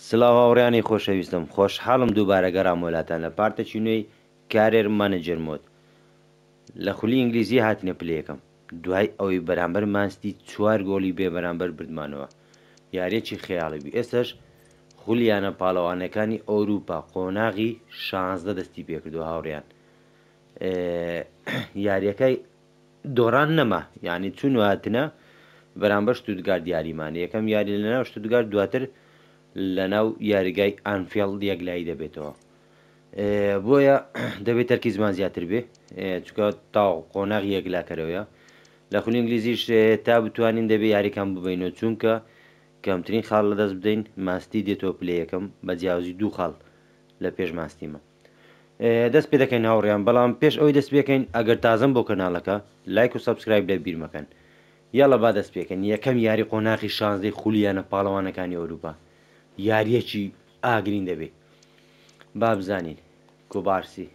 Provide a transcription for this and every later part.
سلااو هاوڕێیانی خۆشەویستم، خۆشحاڵم دووبارە گەڕام وڵاتان لە پارتێکی نوێی کارێر مانەجەر مۆد لە خولی ئینگلیزی هاتنە پلەیەکەم دوای ئەوەی بەرامبەر مانستی 4 گۆڵی بێ بەرامبەر بردمانەوە یاریەکی خەیاڵی بوو. ئێستش خولیانە پاڵەوانەکانی ئەوروپا قۆناغی 16 دەستی پێکردو هاوڕێیان یاریەکەی دۆڕان نەما یعنی چون هاتنە بەرامبەر شتوتگارد یاریمانە یەکەم یاری لەناو شتوتگارد دواتر لە ناو یاریگای ئانفیڵ یەکلایی دەبێتەوە بۆیە دەبێت تەرکی زمان زیاتر بێ چکە تاو قۆناغ یەکلاکەرەوەە لە خولی ئینگلیزیش تا بتوانین دەبێ یاریکان ببینەوە چونکە کەمترین خاڵ لەدەست بدەین ماستی دێتەوە پلەیەکەم بە جیاوازی 2 خاڵ لە پێش ماستیمە دەست پێ دەکەین هاوڕێیان بەڵام پێش ئەوی دەست پێکەین ئەگەر تازم بۆ کەناڵەکە لایک و سابسکرایب لە بیر مەکەن یاڵە با دەست پێکەن یەکەم یاری قۆناغی 16 خولیانە پاڵەوانەکانی ئەوروپا یاریەکی ئاگرین دەبێت با بزانین کۆبارسی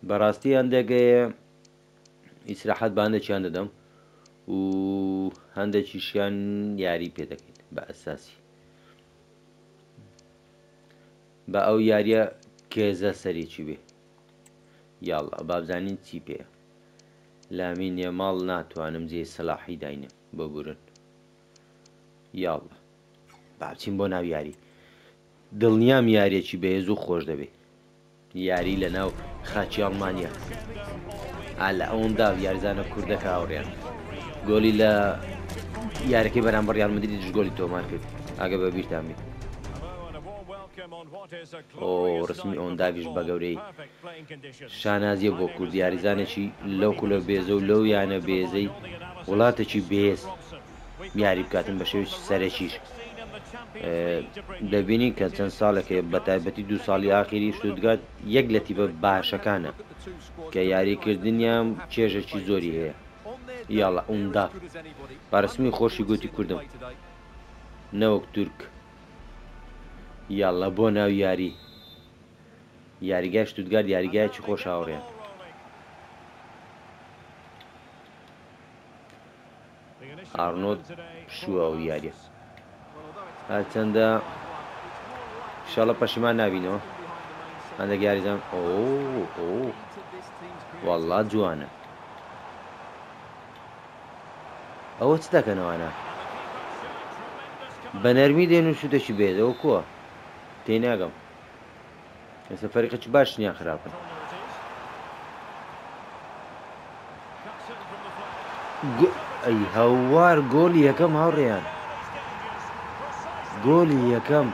بەڕاستی هەندێکەیە ئیسراحەت بە هەندێکیان دەدەم و هەندێکیشیان یاری پێ دەکەین بە ئەساسی بە ئەو یاریە کێزە سەرێکی بێ یاڵە بابزانین چی پێە لامینە ماڵ ناتوانم جێ سەلاحی داینە بە بورن یاڵە باچین بۆ ناو یاری دڵنیام یاریەکی بەهێز و خۆش دەبێت یاری لە ناو خاچی ئەڵمانیا لە ئەوەندا یاریزانە کوردەکە هاوڕێیان گۆلی لە یارەکەی بەرامبەر ڕیال مەدریدی گۆلی تۆمار کرد ئاگە بە بیرتان بێت ڕسمی ئۆنداویش بە گەورەی شانازیە بۆ کورد یاریزانێکی لەو کولە بێزە و لەو یانە بێزەی وڵاتێکی بێز یاری بکاتن بە شێوی سەرەکیش دەبینی کە چەند ساڵێکە بە تایبەتی 2 ساڵی ئاخیری شتوتگارد یەک لە تیپە باشەکانە کە یاریکردنیان چێژێکی زۆری هەیە یاڵە ئەوەندا بارسمی خۆشی گوتی کوردم نەوەک تورک یاڵە بۆ ناو یاریگای شتوتگارد یاریگایکی خۆش هاوڕێیان ئارنۆد شووە و یاریە هەرچەندە شەڵە پەشیمان نابینەوە هەندێک یاریزان وەڵڵا جوانە ئەوە چ دەکەنەوەانە بە نەرمی دێن و شوتێکی بێزەوە کووە تێناگەم ئێستا فەریقێکی باش نیان خراپن ئەی هەوار گۆلی یەکەم هاوڕێیان گۆلی یەکەم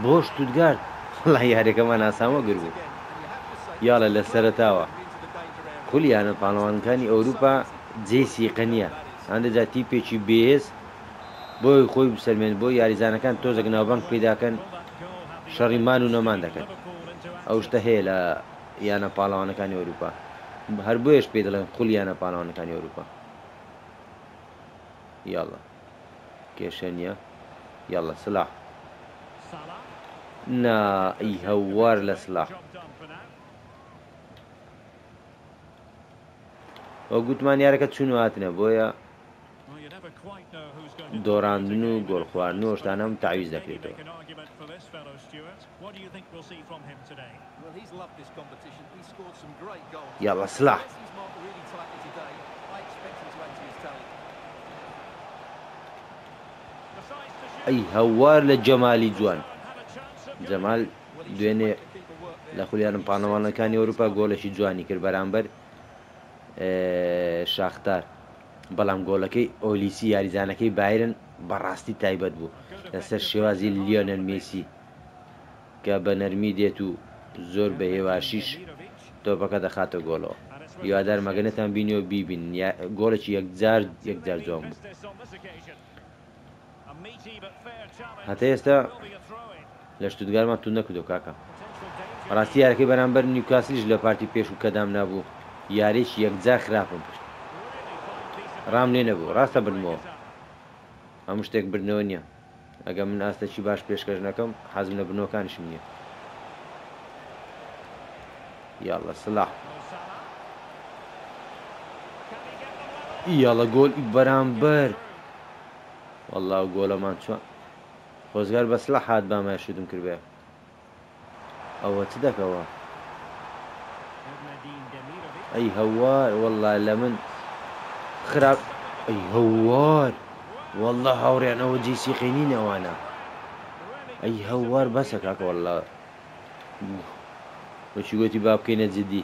بۆ شتوتگارد وەڵا یاریەکەمان ئاسامە گر بوو یاڵە لە سەرەتاوە خولیانە پاڵەوانەکانی ئەوروپا جێی سیقە نییە هەندێک جا تیپێکی بێز بۆی خۆی بسەلمێن بۆ یاریزانەکان تۆزێک ناوبانگ پێداکەن شەڕی مان و نەمان دەکەن ئەو شتە هەیە لە یانە پاڵەوانەکانی ئەوروپا هەر بۆیش پێ دەڵێن خولیانە پاڵەوانەکانی ئەوروپا یاڵە کێشە نییە یاڵە سلاح نا ئەی هەوار لە سلاح ئەو گوتمان یارەکە چون هاتنە بۆیە دۆڕاندن و گۆڵ خواردن و شتانەم تعویز دەکرێتەوە یاڵە سلاح ئەی هەوار لە جەمالی جوان جەمال دوێنێ لە خولیانم پاڵەوانەکانی ئەوروپا گۆڵێکی جوانی کرد بەرامبەر شاختار بەڵام گۆڵەکەی ئۆلیسی یاریزانەکەی بایرن بەڕاستی تایبەت بوو لەسەر شێوازی لیۆنەل مێسی کە بە نەرمی دێت و زۆر بە هێواشیش تۆپەکە دەخاتە گۆڵەوە هیوادار مەگەنێتان بینیەوە بیبین گۆڵێکی یەکجار جوان بوو هەتا ئێستا لە شتوتگارمان تو نەکردو کاکە ڕاستی یارەکەی بەرامبەر نیوکاسلیش لە پارتی پێش و کەدام نابوو یاریش یەکجار خراپم پشت ڕام لێ نەبوو ڕاستە بردمەوە هەموو شتێک بردنەوە نییە ئەگە من ئاستەکی باش پێشکەش نەکەم حەزم لە بنەوەکانیشم نییە یاڵە سلاح يلا جول بەرامبەر والله گۆلەمان چوە خۆزگار بەسلە حات بامایشتم کردێ ئەوە چ دەکەوە ئەی هەوار والله لە من خراپ ئەی هەوار والله هاوڕێن ئەوە جیسی خێنین ئەوانە ئەی هەوار بەسە کاکە والله وەچی گوتی با بکەینە جدی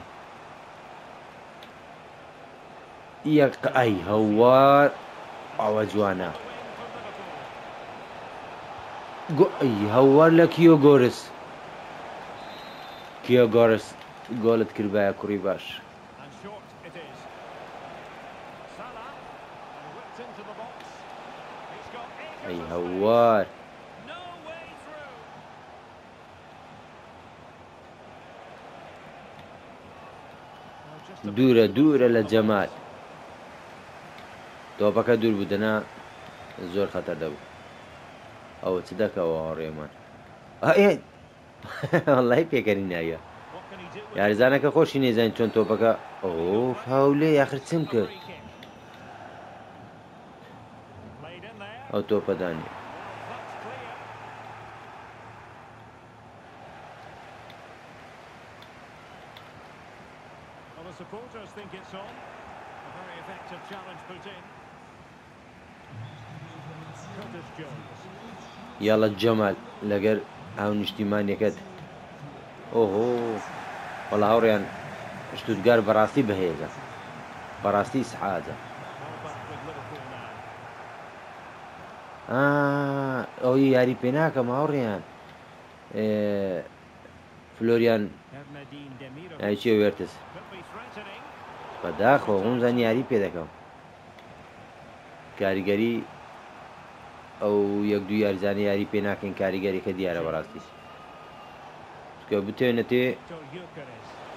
یەک ئەی هەوار ئەوە جوانە ئەی هەوار لە کیۆ گۆرس کیۆ گۆرس گۆلت کردبایە کوڕی باش ئەی هەوار دوورە دوورە لە جەمال تۆپەکە دوور بودنە زۆر خەتەر دەبوو ئەوە چ دەکەوە ڕێمان وەڵڵای پێکەنی نایە یاریزانەکە خۆشی نێزانین چۆن تۆپەکە ئەو هاولێ یاخر چم کرد ئەو تۆپەدانی Supporters think it's on. A very effective challenge put in. Curtis Jones. يلا جمال لەگەر ئەو نیشتیمانیەکەت ئۆهۆ وەڵا هاوڕێیان شتوتگار بەڕاستی بەهێزە بەڕاستی سەحاتە ئەوی یاری پێ ناکەم هاوڕێیان فلۆریان چێ وێرتس بەداخۆ هەمزان یاری پێ دەکەم کاریگەری ئەو یەک دوو یاریزانانی یاری پێ ناکەین کاریگەریەکە دیارە بەڕاستی کە بتێنێتێ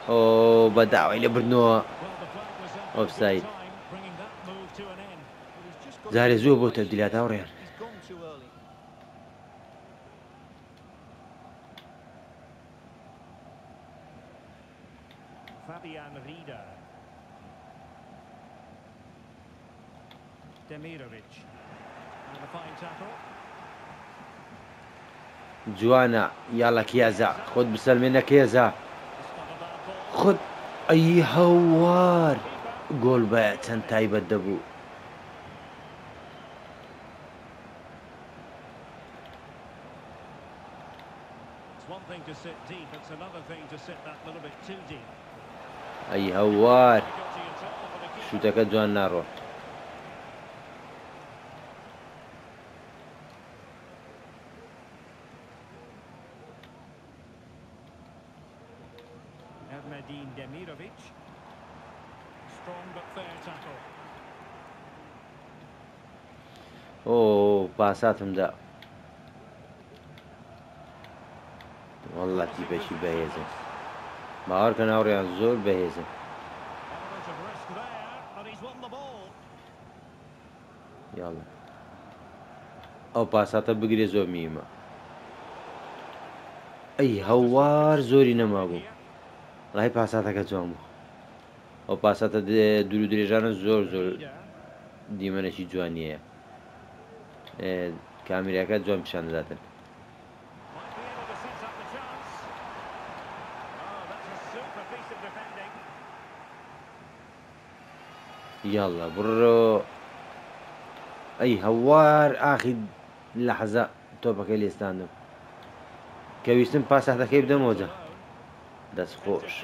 ئۆ بەداوای لە بردنەوە ئۆفساید جارێ زوو بۆ تەبدیلات هاوڕێیان Fabian Rieder. Demirovic. And a fine tackle. جوانە یاڵە کێزە خۆت بسەلمێنە کێزە خۆت ئەی هەوار گۆل بە چەند تایبەت دەبوو It's one thing to sit deep, it's another thing to sit that little bit too deep. ئەی هەوار شوتەکە جوان ناڕۆ Ahmedine Demirovic. Strong but fair tackle. ئۆ پاساتمدا وەڵڵا تیپەشی بەهێزم باوەڕکە ناوڕێیان زۆر بەهێزم Element of risk there, but he's won the ball. یاڵە ئەو پاساتە بگرێ زۆر میمە ئەی هەوار زۆری نەمابوو ڕای پاساتەکە جوان بوو ئەو پاساتە دوور و درێژانە زۆر زۆر دیمەنێکی جوانیەیە کامیراکە جوان پیشان دەداتن یاڵە بڕۆ ئەی هەوار ئاخی لەحەزە تۆپەکەی لێستاندم کە ویستم پاساتەکەی بدەمەوەجە دەست خۆش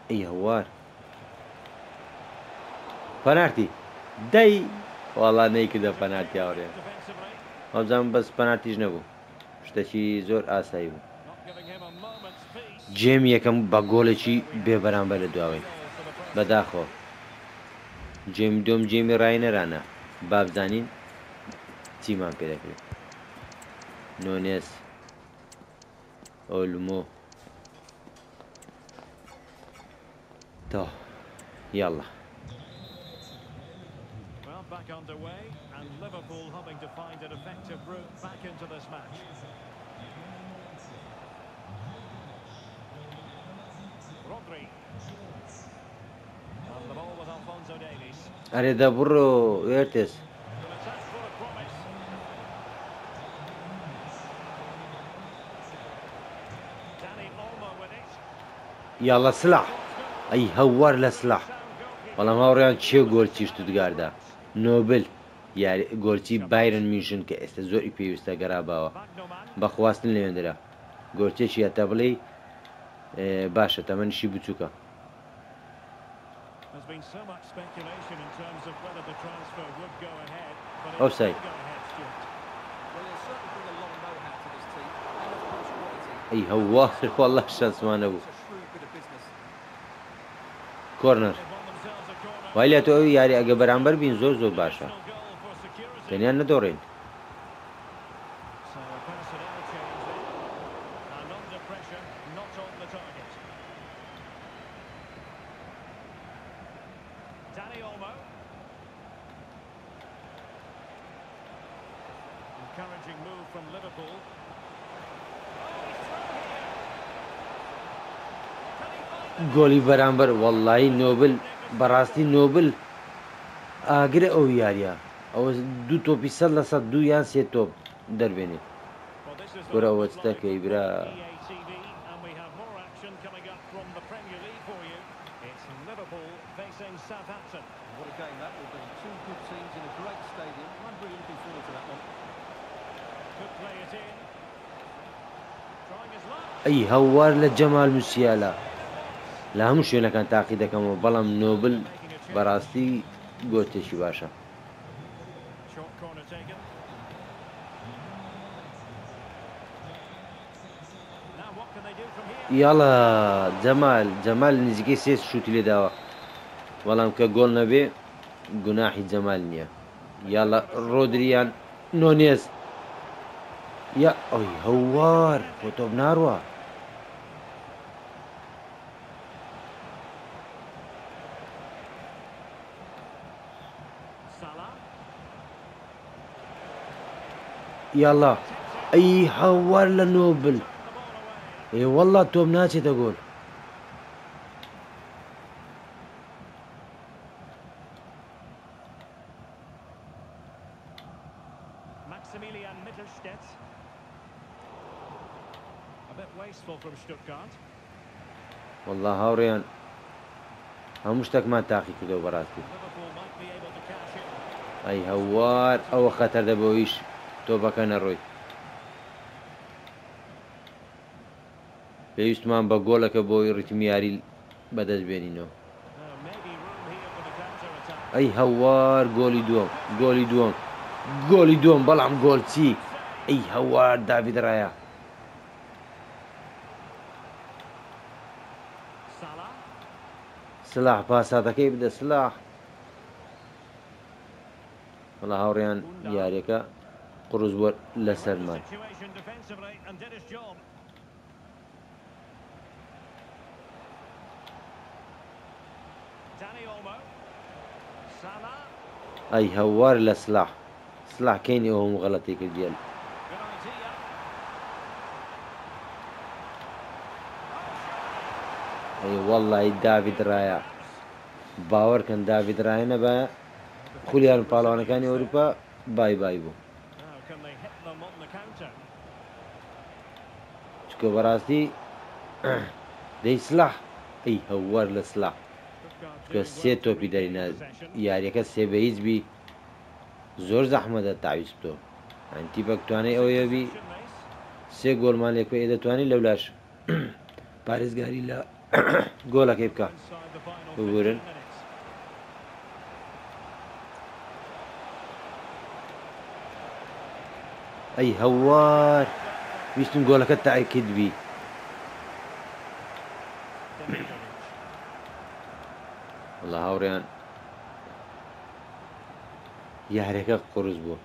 ئەی هەوار پەنارتی دەی وەڵا نەیکردە پەنارتی هاوڕێ هەوزان بەس پەنارتیش نەبوو شتێکی زۆر ئاسایی بوو جێم یەکەم بە گۆڵێکی بێبەرامبەر لە دواوەی بەداخۆ جێمی دۆم جێمی ڕای نەرانە بابزانین چیمان پێ دەکرێت نۆنێس ئۆلمۆ تۆ یاڵە Back underway and Liverpool hoping to find an effective route back into this match. Rodri. ئەرێدا بڕۆ وێرتێس An attack full of promise. Danny Olmo with it. یاڵە سلاح ئەی هەوار لە سلاح Sound goalkeeper. بەڵام هاوڕێیان چێ گۆلچی شتوتگاردا نۆبل یاری گۆلچی بایرن میشن کە ئێستا زۆری پێویستە گەراباوە Magnoman. بەخواستن لێوێندرا گۆلچێکی هەتا بڵێ باشە تەمەنیشی بچووکە There's been so much speculation in terms of whether the transfer would go ahead, but it Offside. will go ahead, Stuart. Well, he'll certainly bring a long know-how to this team and of course quality. ئەی هەوار والله شانسمانە بوو It's a shrewd bit of business. کۆرنەر They've won themselves a corner. وای لێتۆ ئەو یاری ئەگە بەرامبەر بین زۆر زۆر باشە Additional goal for security. تەنیان نەدۆڕێن So a personnel change then. And under pressure, not on the target. Danny Olmo. Encouraging move from Liverpool. Oh, he's through here. Can he find the گۆلی بەرامبەر وەڵڵایی نۆبل بەڕاستی نۆبل ئاگرە ئەو یاریە ئەوە دوو تۆپی 100% دوو یان سێ تۆپ دەربێنێ Well, this is Gora what it what's looks that, like Ibra? from EATV, and we have more action coming up from the Premier League for you. It's Liverpool facing Southampton. What a game that will be. Two good teams in a great stadium. I'm really looking forward to that one. Could play it in. Trying his luck. ئەی هەوار لە جەمال موسیالا لە هەموو شوێنەکان تاقی دەکەمەوە بەڵام نۆبل بەڕاستی گۆتێکی باشە Short corner taken. Now what can they do from here? یاڵە جەمال نزیکەی سێ شوتی لێداوە بەڵام کە گۆڵ نەبێ گوناحی جەمال نییە یاڵە ڕۆدریان نۆنێز یا ئەوی هەوار بۆ تۆ بناڕوە Salah. یاڵە ئەی هەوار لە نۆبل The ball away. ئێ وەڵڵا تۆم ناچێتە گۆل Maximilian Mittelstädt. A bit wasteful from Stuttgart. وەڵڵا هاوڕێیان هەموو شتێکمان تاقی کردەوە بەڕاستی Liverpool might be able to cash in. ئەی هەوار ئەوە خەتەر دەبەوەیش تۆ بەکە نەڕۆی پێویستمان بە گۆڵەکە بۆی ڕیتمی یاری بەدەست بێنینەوە Maybe room here for the counter-attack. ئەی هەوار گۆلی دووەم گۆلی دووەم بەڵام گۆل چی ئەی هەوار داوید ڕایە Salah. سلاح پاساتەکەی بدە سلاح وەڵا هاوڕێیان یاریەکە قڕوز بووە لەسەرمان Situation defensively and did his job. Danny Olmo. Salah. ئەی هەوار لە سلاح کەینی ئەو هەموو غەڵەتی کردیان Good idea. ئەی وەڵڵی داوید ڕایە باوەڕکەن داوید ڕایە نەبە خولیان پاڵەوانەکانی ئەوروپا بای بوو Now can they hit them on the counter? چکە بەڕاستی دەی سلاح ئەی هەوار لە سلاح Stuttgart کە doing سێ well to تۆپی regain دەرینە possession. یاریەکە سێ بە هیچ بی زۆر زەحمەدە تاویست بتۆ ئەنتی بەکتوانەی ئەوەیەبی Possession this. سێ گۆڵمان لێک پێ دەتوانانی لەولاش پارێزگاری لە گۆڵەکەی بکە Inside the final Buyurun. 15 minutes. ئەی هەوار ویستم گۆڵەکە تاکید بی Demirovic. وەڵا هاوڕێیان یاریەکە قڕز بووە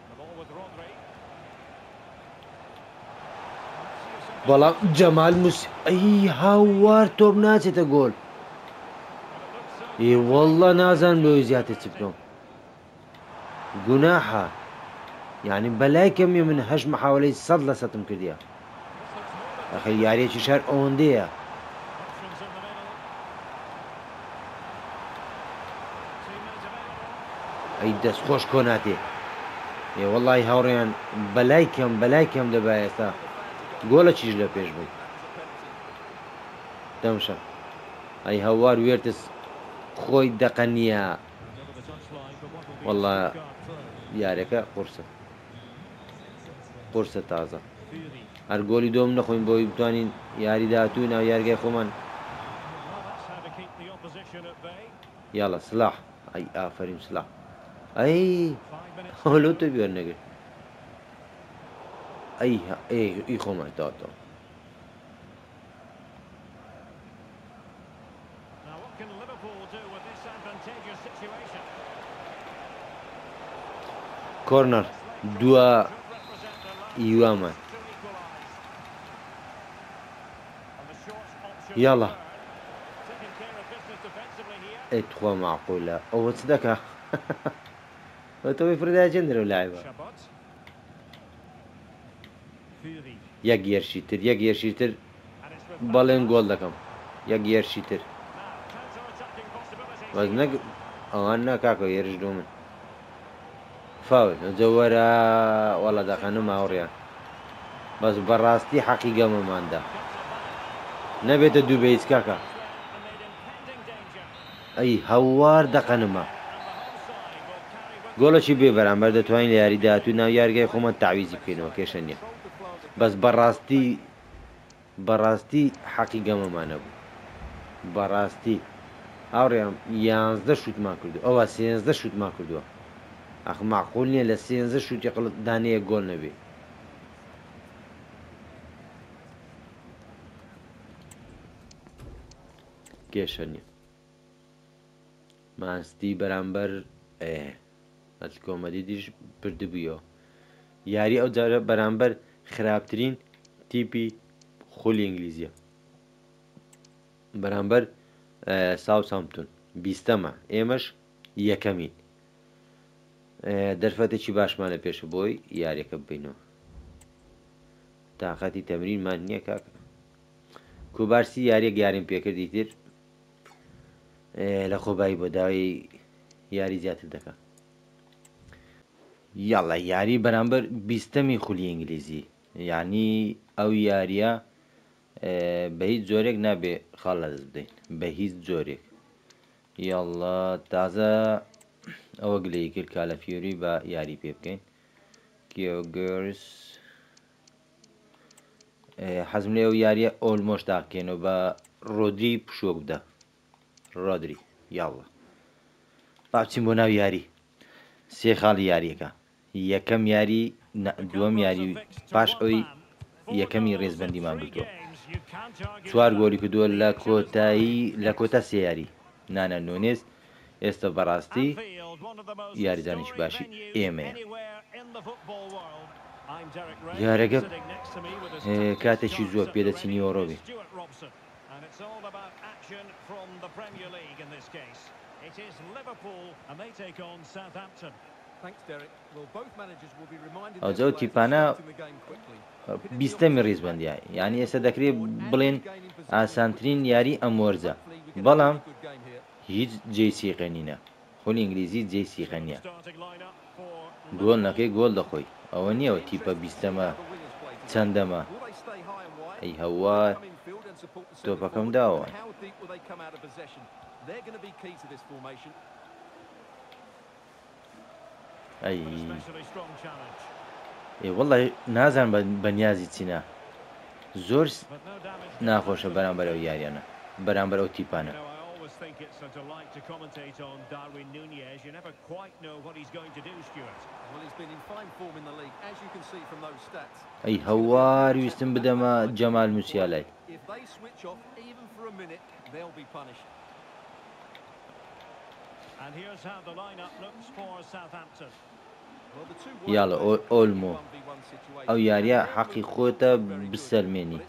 The ball with Rodri. بەڵام جەمال ئەی هاوار تۆم ناچێتە گۆل ئێ وەڵڵا نازان بەوەی زیاتر چ بکەم گوناحە یعنی بەلای کەمی من هەش محاولەی 100% کردیە ئەخی یاریەکی شار ئەوەندەیە Options in the middle. ئەی دەست خۆش کۆ ناتێ ێ وەڵی هاوڕێیان بەلای کەم دەبا ئێستا گۆلە چیش لە پێش بووی دەمشە ئەی هەوار وێرتس خۆی دەقەنیە وەڵا یارەکە قورسە تازە هەر گۆلی دۆم نەخۆین بۆی بتوانین یاری داهاتووی ناو یارگای خۆمان یاڵە سلاح ئەی ئافرین سلاح ئەی هەلۆ تۆ بێر نەگرت ئەی خۆمان تاوەتەوە کۆرنەر دووە ئیوامان یاڵە ئەی تخوا معقولە ئەوە چ دەکا تۆی فردا چەندرە لایبە یەک گێرشی تر بەڵێن گۆڵ دەکەم یەک گێرشی تر بەس نەک ئەوان ناکاکە هێرش دۆ من فاول جەوەرە وەڵا دەخەنم هاوڕێیان بەس بەڕاستی حەقی گەمەماندا نەبێتە دوو بە هیچ کاکە ئەی هەوار دەقەنمە گۆڵەکی بێ بەرامبەر دەتوانین لە یاری داهاتوو ناو یارگای خۆمان تاویزی بکەینەوە کێشە نییە بەس بەڕاستی حەقی گەمەمانە بوو بەڕاستی هاوڕێم 11 شوتمان کردو ئەوە 13 شوتمان کردووە ئەخ معقول نییە لە 13 شوتی قڵت دانەیە گۆڵ نەبێ کێشە نییە مانستی بەرامبەر ئەت کۆمەدی دیش بردبوویەوە یاری ئەو جارە بەرامبەر خراپترین تیپی خولی ئینگلیزیە بەرامبەر ساوثهامپتون 20ەمە ئێمەش یەکەمین دەرفەتێکی باشمانە پێشە بۆی یاریەکە ببینەوە تااقەتی تەمرینمان نییە کاکە کوبارسی یاریەک یاریم پێکردی تر لە خۆبایی بۆ داوای یاری زیاتر دەکە یاڵە یاری بەرامبەر 20ەمی خولی ئینگلیزی یعنی ئەو یاریە بە هیچ جۆرێک نابێ خاڵ لەدەست بدەین بە هیچ جۆرێک یاڵە تازە ئەوە گلەی کرد کالە فیۆری بە یاری پێ بکەین کیۆگەرس حەزم لێ ئەو یاریە ئۆلمۆش تاکەێنەوە بە ڕۆدری پشۆک بدە ڕۆدری یاڵە باچین بۆ ناو یاری سێ خاڵی یاریەکە یەکەم یاری دووەم یاری پاش ئەوی یەکەمی ڕێزبەندیمان بکەوە 4 گۆلی کردووە لە کۆتا سێ یاری نانە نۆنێز ئێستا بەڕاستی یاریزانێکی باشی ئێمەیە یارەکە کاتێکی زۆر پێدەچینی ئۆڕۆبێ ئەوجە تیپانە 20ەمی ڕێزبەندیە یعنی ئێستا دەکرێت بڵێن ئاسانترین یاری ئەم وەرزە بەڵام هیچ جێی سیقەنینە خولی ئینگلیزی جێی سیقە نییە گۆڵ نەکەی گۆڵ دەخۆی ئەوە نییەوە تیپە 20ەمە چەندەمە ئەی هەوار تۆپەکەم داوە وەڵی نازان بەنیازی چینە زۆر ناخۆشە بەرامبەر ئەو یاریانە بەرامبەر ئەو تیپانە It's a delight to commentate on Darwin Núñez. You never quite know what he's going to do, Stuart. Well, he's been in fine form in the league, as you can see from those stats. ئەی هەوار ویستم بدەمە جەمال موسیالای. If they switch off even for a minute, they'll be punished. And here's how the lineup looks for Southampton. یاڵە ئۆلمۆ ئەو یاریە حەقی خۆتە بسەلمێنی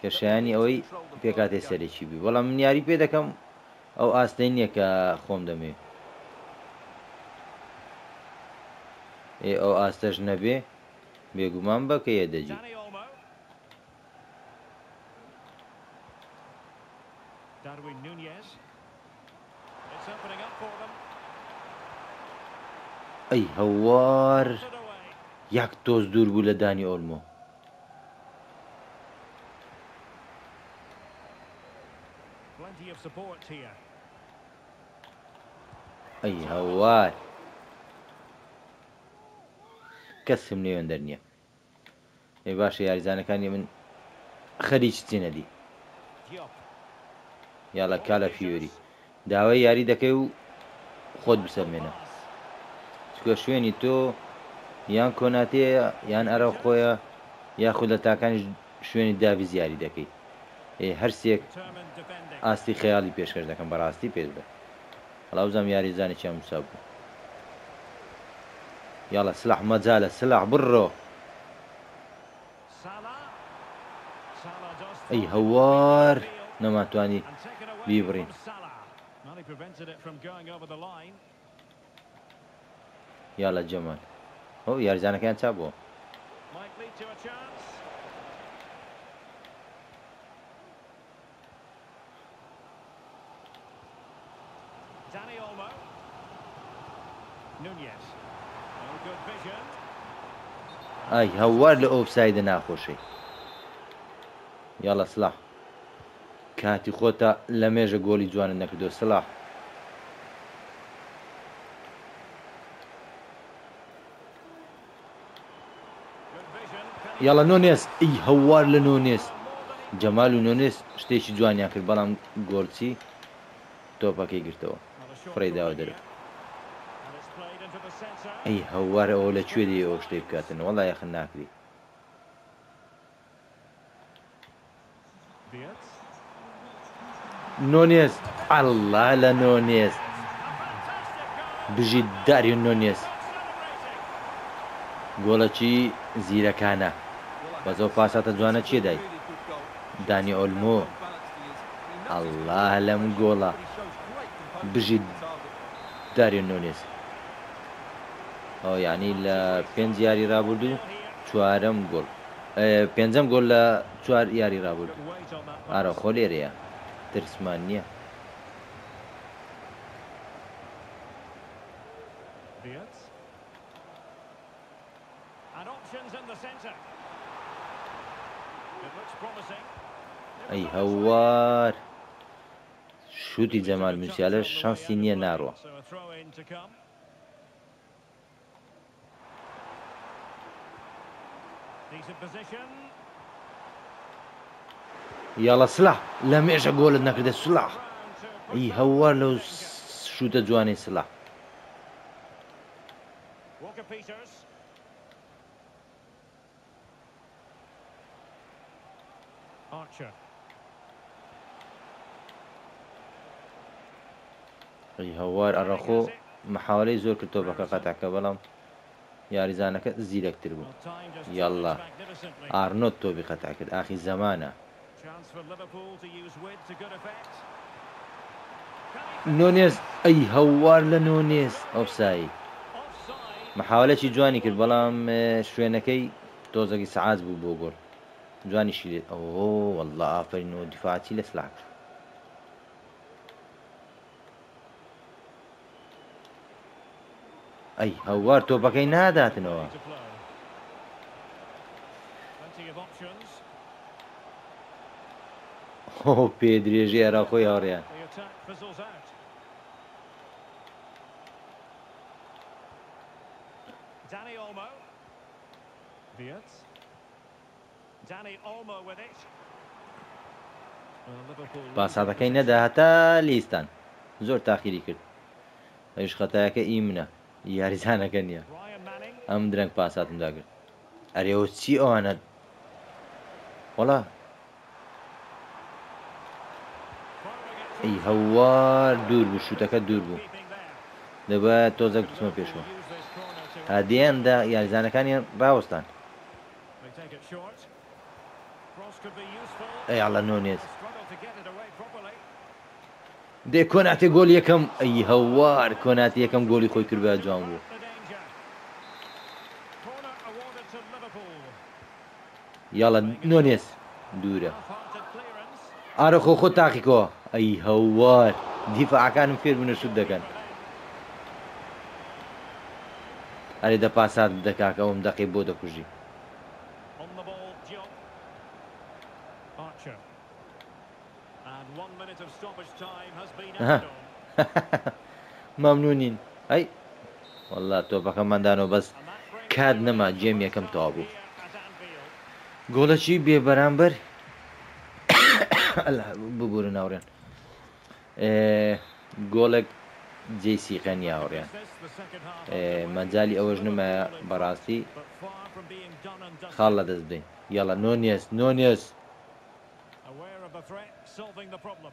کەشایانی ئەوەی پێکاتێ سەرێکی بی بەڵام من یاری پێ دەکەم ئەو ئاستەی نییە کە خۆم دەمێ ئەو ئاستەش نەبێ بێگومان بە کە یە دەجی Darwin Núñez. It's opening up for them. ئەی هەوار It away. یەک تۆز دوور بوو لە دانی ئۆلمۆ. Plenty of support here. ئەی هەوار کەسم نێوێن دەرنیە. ئەی باشە یاریزانەکانی من خەریکی چینەدی Diop. یاڵە کالە فیۆری داوای یاری دەکەی و خۆت بسەلمێنە چکە شوێنی تۆ یان کۆناتەیە یان ئەرە خۆیە یاخود لە تاکانی شوێنی داوی زیاری دەکەی هەرسێک Determined defending. ئاستی خەیاڵی پێشکەش دەکەم بەڕاستی پێ بدە هەڵاوزام یاریزانی چیان موسا بوو یاڵە سلاح مەجالە سلاح بڕۆ Salah. Salah does ئەی throw it هەوار between the field نەماتوانی and taken away بیبڕین from Salah. Well, he prevented it from going over the line. یاڵە جەمال ئەو یاریزانەکەیان چا بووە Might lead to a chance. Dani Olmo. Nunez. Oh, good vision. ئای هەوار لە ئۆفسایدە ناخۆشەی یاڵە سلاح کاتی خۆتە لە مێژە گۆڵی جوانە نەکردو سلاح Good vision. یاڵە نۆنێس ئەی هەوار لە نۆنێس جەمال و نۆنێس شتێکی جوانیان کرد بەڵام گۆڵچی تۆپەکەی گرتەوە فڕێ داوە دەرە And it's played into the centre. ئەی هەوار ئەوە لە کوێ دێ ئەوە شتێ بکاتن وەڵای یەخن ناکری Beards. نۆنێس ئەڵڵا لە نۆنێس بژی داری نۆنێس گۆڵەکی زیرەکانە بەزەو پاساتە جوانە چێ دای دانی ئۆلمۆ ئەڵڵا لەم گۆڵە بژی داری نۆنێس ئەو یعنی لە پێنج یاری ڕابردوو چوارەم گۆڵ پێنجەم گۆڵ لە چوار یاری ڕابردوو Good weight on that. ئارە خۆ لێرەیە ترسمان نییە Beards. And options in the centre. It looks promising. ئەی هەوار شوتی جەمال موسیالە شانسی نییە ناڕوە So a throw in to come. Decent position. یاڵە سلاح لە مێژە گۆلت نەکردە سلاح Round to ئەی push هەوار on لەو the finger. شوتە جوانی سلاح Walker Peters. Archer. ئەی هەوار ئەڕەخۆ محاولەی زۆر کرد تۆپەکە قەتاکە بەڵام یاریزانەکە زیرەکتر بوو Well, timed his يلا. challenge magnificently. ئارنۆت تۆبی قەتا کرد ئاخی زەمانە Chance for Liverpool to use width to good effect. نۆنێز ئەی هەوار لە نۆنێز ئۆفسایی Offside. محاولەی جوانی کرد بەڵام شوێنەکەی تۆزەکی سەعات بوو بۆ گۆڵ جوانیشی لێت ئەوە وەڵڵا ئافرینەوە دیفاعی لە سلاح کرد ئەی هەوار تۆپەکەی ناداتنەوە To play. Plenty of options. پێ درێژی ئەرا خۆی هاوڕێیان The attack fizzles out. Dani Olmo. Beards. Dani Olmo with it. Well, Liverpool. پاساتەکەی نەدا هەتا لیستان زۆر تاخیری کرد ئەوش خەتایەکە ئی منە یاریزانەکە نییە Ryan Manning. ئەم درەنگ پاساتم داگرت ئەرێەوە چی ئەوانە وەڵا ئەی هەوار دوور بوو شوتەکە دوور بوو Keeping there. دەبێت تۆزەک بچمە پێشەوە Use this corner to. هادیاندا یاریزانەکانیان ڕاوەستان They take it short. Cross could be useful. ئەیاڵە نۆنێت Struggle to get it away properly. دێ کۆناتێ گۆل یەکەم ئەی هەوار کۆناتی یەکەم گۆلی خۆی کردبە جوان بوو The danger. Corner awarded to Liverpool. یاڵە نۆنێس دوورە Half-hearted clearance. ئارە خۆ خۆ تاقیکەوە ئەی هەوار دیفاعەکانم فێر بنە شوت دەکەن ئەرێ دە پاسات دەکاکە ئەوم دەقی بۆ دەکوژی. On the ball, Diop. Archer. And 1 minute of stoppage time has been Aha. added on. مەمنونین. ئەی وەڵا تۆپەکەماندانەوە بەس And that brings کات the نەما result جێم to a یەکەم stop تەوا بوو. here at Anfield. گۆڵەکی بێ بەرامبەر ببوورە ناوڕێن گۆڵێک جێسیقەن یاوڕێن Is this the second half underway? مەجای ئەوەش نمایە بەڕاستی But far from being done and dusted. خاڵ لە دەست بدەین. یاڵە نۆنیەس نۆنیەس Aware of the threat, solving the problem.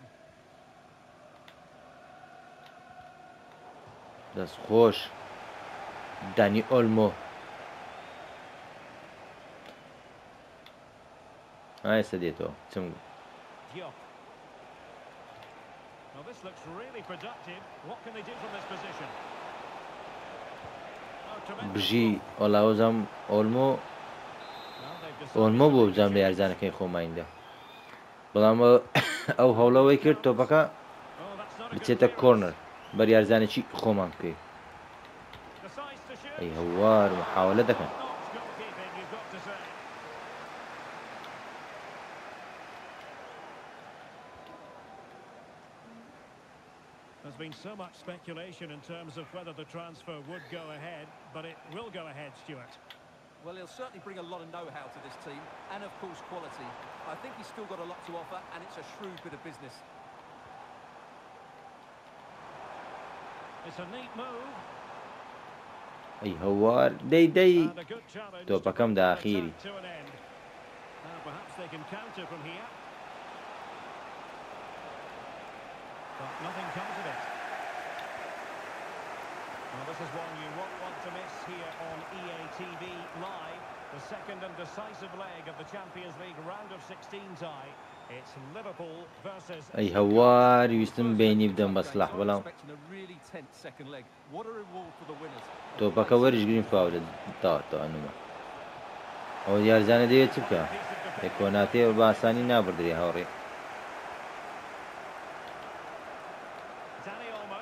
دەست خۆش دانی ئۆلمۆ ئایسە دێتەوە چم Diop. Now this looks really productive. What can they do from this position? Oh, tremendous بژی ball. ئۆلاوزەم ئۆلمۆ Now they've decided ئۆلمۆ to بۆ make a بجام لە change. یارزانەکەی خۆمایندا بەڵام ئەو هەوڵەوەی کرد تۆپەکە Oh, that's not a good بچێتە clearance. کۆرنەر بەر یارزانێکی خۆمان بکەی Decides to shoot. ئەی هەوار محاولە دەکەن Top-notch goalkeeping, you've got to say. There's been so much speculation in terms of whether the transfer would go ahead, but it will go ahead, Stuart. Well, he'll certainly bring a lot of know-how to this team, and of course quality. I think he's still got a lot to offer, and it's a shrewd bit of business. It's a neat move ئەی هەوار دەی and a good challenge to تۆپەکەم bring the داخیری attack to an end. Now perhaps they can counter from here. But nothing comes of it. Well, this is one you won't want to miss here on EA TV Live. The second and decisive leg of the Champions League round of 16 tie. It's Liverpool versus ئەی هەوار ویستم بینی بدەم بەسلاح So I'm بەڵام expecting a really tense second leg. What a reward for the winners. تۆپەکە وەرزگرین فاولە داوەتەوە نومە ئەو یارزانە دەوێت چ بکە کۆناتێ بە ئاسانی نابردرێ هاوڕێ Dani Olmo.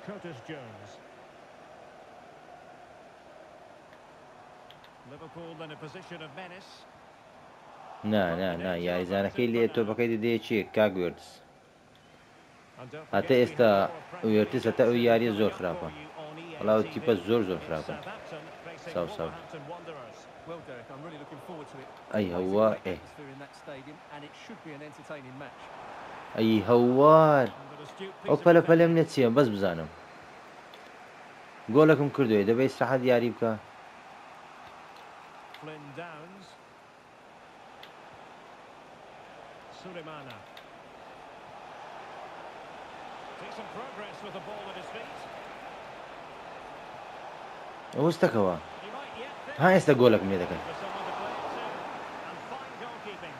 Curtis Jones. Liverpool in a position of menace. نا یاریزانەکەی لێ تۆپەکەی دەدەیە چیە کاگوێرتس And don't هەتا forget we ئێستا have more Premier وێرتس هەتا ئەو League یاریە زۆر for خراپە you on EA بەڵاو TV. تیپە زۆر خراپە Southampton facing South. Wolverhampton Wanderers. Well, Derek, I'm really looking forward to it. ئەی Amazing هەوا great ئێ atmosphere in that stadium, and it should be an entertaining match. ئەی هەوار And an astute piece ئەو of پەلە defending. پەلەم نێت چییە بەس بزانم گۆڵەکەم کردوێ دەبێت سەحەت یاری بکە Flynn Downs. Sulemana. Decent progress with the ball at his feet. ئەوستەکەوە He might yet think ها ئێستا گۆڵەکم لێ دەکەن for someone to play it to. And fine goalkeeping.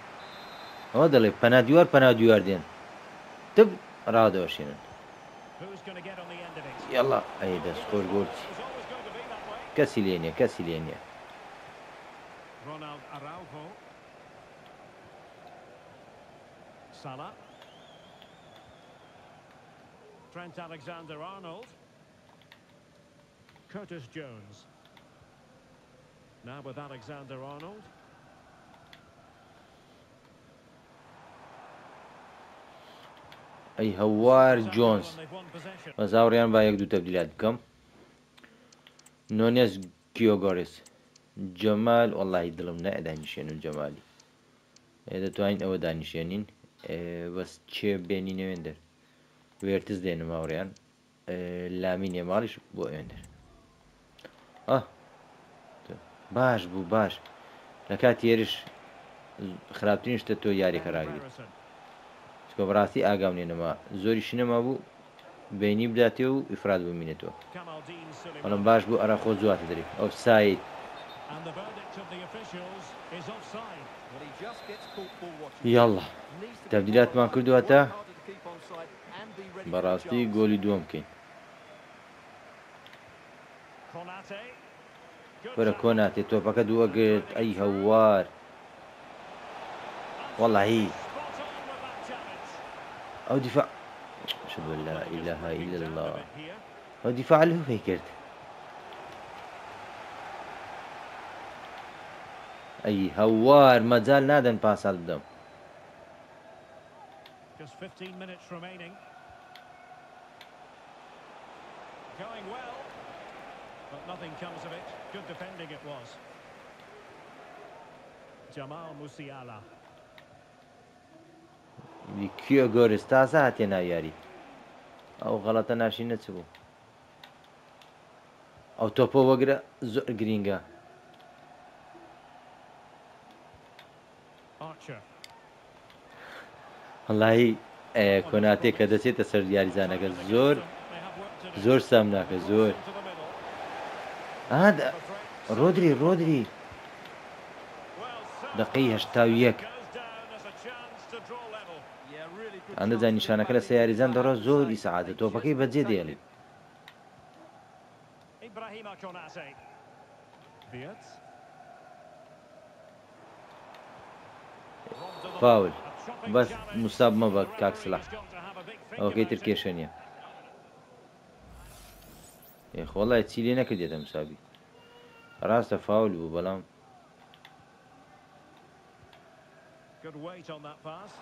ئەوە دەڵێ پەنا دیوار دێن تب ڕادەوەشێنن Who's going to get on the end of it? یاڵا ئەی دەست خۆش گۆرتی It was always going to be that way. کەسی لێ نییە کەسی لێ نییە Ronald Araujo. Salah. Trent Alexander-Arnold. Curtis Jones. Now with Alexander-Arnold. ئەی هەوار It's جۆنس and they've won possession. بەزاوڕیان با یەک دوو تەبدیلات بکەم نۆنێس کیۆگۆرس جەمال وەڵی دڵم نایە دانیشێنن جەمالی دەتوانین ئەوە دانیشێنین بەس چێ بێنی نەوێندەر وێرتز دێنە ماوڕیان لامینێ ماڵیش بۆ ئێوێندەر باش بوو باش لە کاتێرش خراپترین شتە تۆ یاریەکە ڕاگری Harrison. چکە بەڕاستی ئاگام لێنەما زۆری شنەما بوو بینی بداتێ و ئیفراد بمینێتەوە Kamaldeen Sulemana. بەڵام باش بوو ئەرا خۆ زواتە دەری ئەو ساید And the verdict of the officials is offside. Well, he just gets caught ball watching. یاڵڵا Needs to be تەبدیلاتمان qualified, کردووەتە work harder to keep onside and be ready for the بەڕاستی chance. گۆلی دووەم بکەین Konate. Good وەرە tackle. کۆناتێ تۆپەکە دووەگرت ئەی هەوار وەڵی Spot on with that challenge. ئەو دیفاع أشهد أن لا إله Breaking إلا down a الله. bit here. ودفاع له فكرت أي هوار مجال نادن باس الدم. Just 15 minutes remaining. Going well, but nothing comes of it. Good defending it was. Jamal Musiala. كيو جورس تازه هاتينا ياري أو غلطة ناشي نتسبو أو توبو وقرا زور جرينجا. Archer. والله That one has كوناتي promise. كدسي تسر دياري زانك Tackled against زور them. They have work to do. زور سامناك Cross زور into the middle. هذا The threat رودري certainly رودري well دقيقة served. هشتا And it ويك goes down as a chance to draw level. Yeah, really good عند chance زي to win نشانك back these لسياري points, I زان درو have to زور say. إسعادة They توبكي just بتزيد couldn't take يلي. it. Ibrahima Konate. Wirtz. فاول A chopping بس challenge. مصاب ما The بك كاك referee's سلاح got to have a big think أو كي about it. تركيشنيا يا أخي والله تسيلي نكد يا مسابي راسه فاول بلام. Good weight on that pass.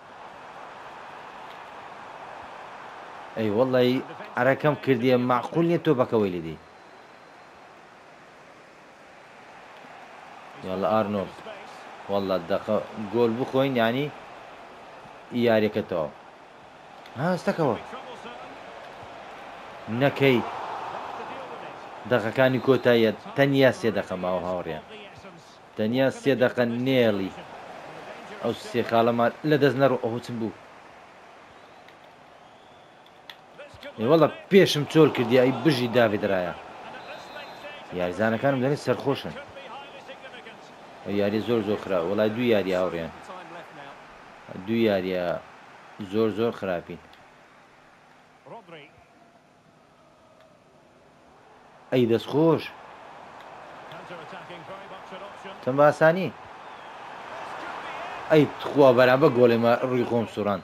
أي والله أرا كم كردية معقول نية توبك ويلدي. يلا أرنولد والله الدقة جول بخوين يعني ياري كتو ها استكوا نكي دقة كاني كوتاية تنيا سيدقة ما هو هوريا تنيا سيدقة نيلي أو سيخالة ما لدزنرو أو تنبو. اي والله بيشم تول كردي أي بجي دافيد رايا ياري زانا كانوا بدني سرخوشن یاری زۆر زۆر خراپ وڵای دوو یاری هاوڕێیان دوو یاریە زۆر زۆر خراپین ئەی دەستخۆش چەند باسانی ئەی خوا بەرامبەر گۆڵێمە ڕووی خۆم سوڕاند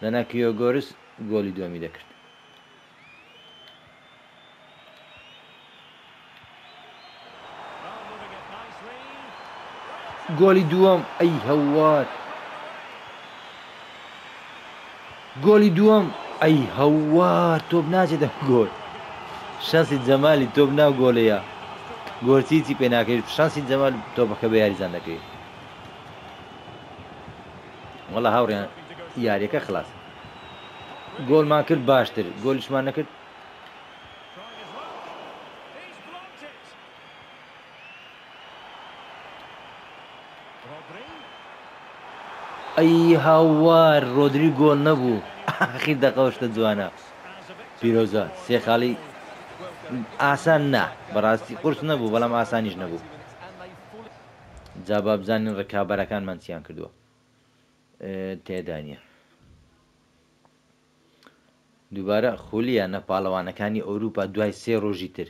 لەنا کیۆگۆرس گۆلی دووەمی دەکرد. گۆلی دووەم ئەی هەوار گۆلی دووەم ئەی هەوار تۆ بناچێتە گۆل شانسی جەمالی تۆ بناو گۆلەیە گۆرچیچی پێ ناکەوێت شانسی جەمال تۆپەکە بە یاریزان دەکەوێت. وەڵا هاوڕێیان یاریەکە خلاص گۆلمان کرد باشتر گۆلیشمان نەکرد. ئەی هاوار ڕۆدری گۆل نەبوو ئاخیر دەقەوشتە جوانە پیرۆزە سێ خاڵی ئاسان نا بەڕاستی قورس نەبوو بەڵام ئاسانیش نەبوو. جا با بزانین ڕکابەرەکانمان چیان کردووە تێدانە. دووبارە خولیانە پاڵەوانەکانی ئەوروپا دوای سێ ڕۆژی تر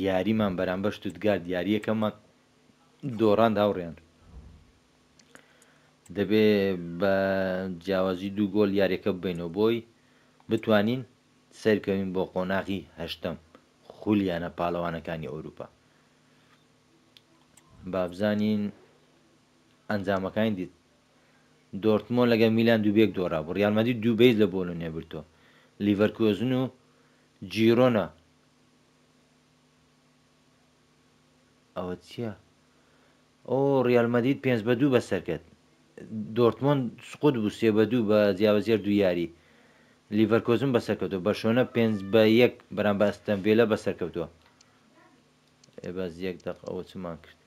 یاریمان بەرامبەر شتوتگارت یاریەکەمە دۆڕاند هاوڕێیان دەبێ بە جیاوازی دوو گۆل یاریەکە ببینەوە بۆی بتوانین سەرکەوین بۆ قۆناغی هەشتەم خولیانە پاڵەوانەکانی ئەوروپا. بابزانین ئەنجامەکانی دیت دۆرتمۆن لەگە میلان دووبێک دۆڕا بوو ڕیال مەدرید دوو بەیز لە بۆلۆنیا برتۆ لیڤەرکوزن و جیرۆنا ئەوە چییە ئەو ڕیال مەدرید 5-2 بەسەرکەت دۆرتمۆن سقوت بوو 3-2 بە جیاوازیەر دوو یاری لیڤەرکۆزن بەسەرکەوتەوە بەشۆنە 5-1 بەرامبەر ئەستەن ڤیلا بەسەرکەوتووە. باز یەک دەق ئەوە چمان کرد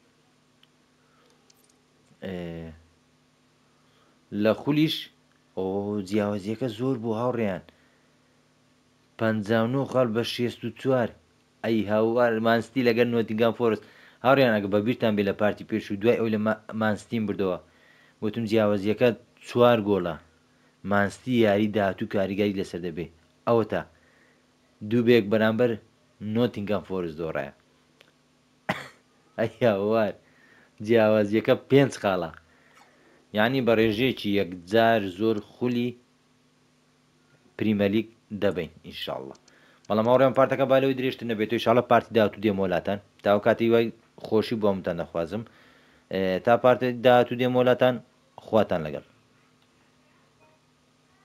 لە خولیش ئەو جیاوازیەکە زۆر بوو هاوڕێیان 59 خاڵ بە 64 ئەی هاوار مانستی لەگەر نۆتینگام فۆرست هاوڕێیان ئەگە بە بیرتان بێ لە پارتی پێش و دوای ئەو لە مانستیم بردەوە وتم جیاوازیەکە 4 گۆڵە مانستی یاری داهاتوو کاریگاری لەسەر دەبێ ئەوە تا دووبێک بەرامبەر نۆتینگام فۆرست دۆڕایە. ئەی هاوار جیاوازیەکە 5 خاڵە یعنی بە ڕێژەیەکی یەکجار زۆر خولی پریمەلیگ دەبین ئینشاءڵڵە. بەڵام ئەوڕێم پارتەکە بالەوەی درێژتر نەبێت و ئینشاڵڵە پارتی داهاتوو دێمۆلاتان تاو کاتی وای خۆشی بۆمتان دەخوازم تا پارتی داهاتوو دێمۆلاتان خواتان لەگەڵ.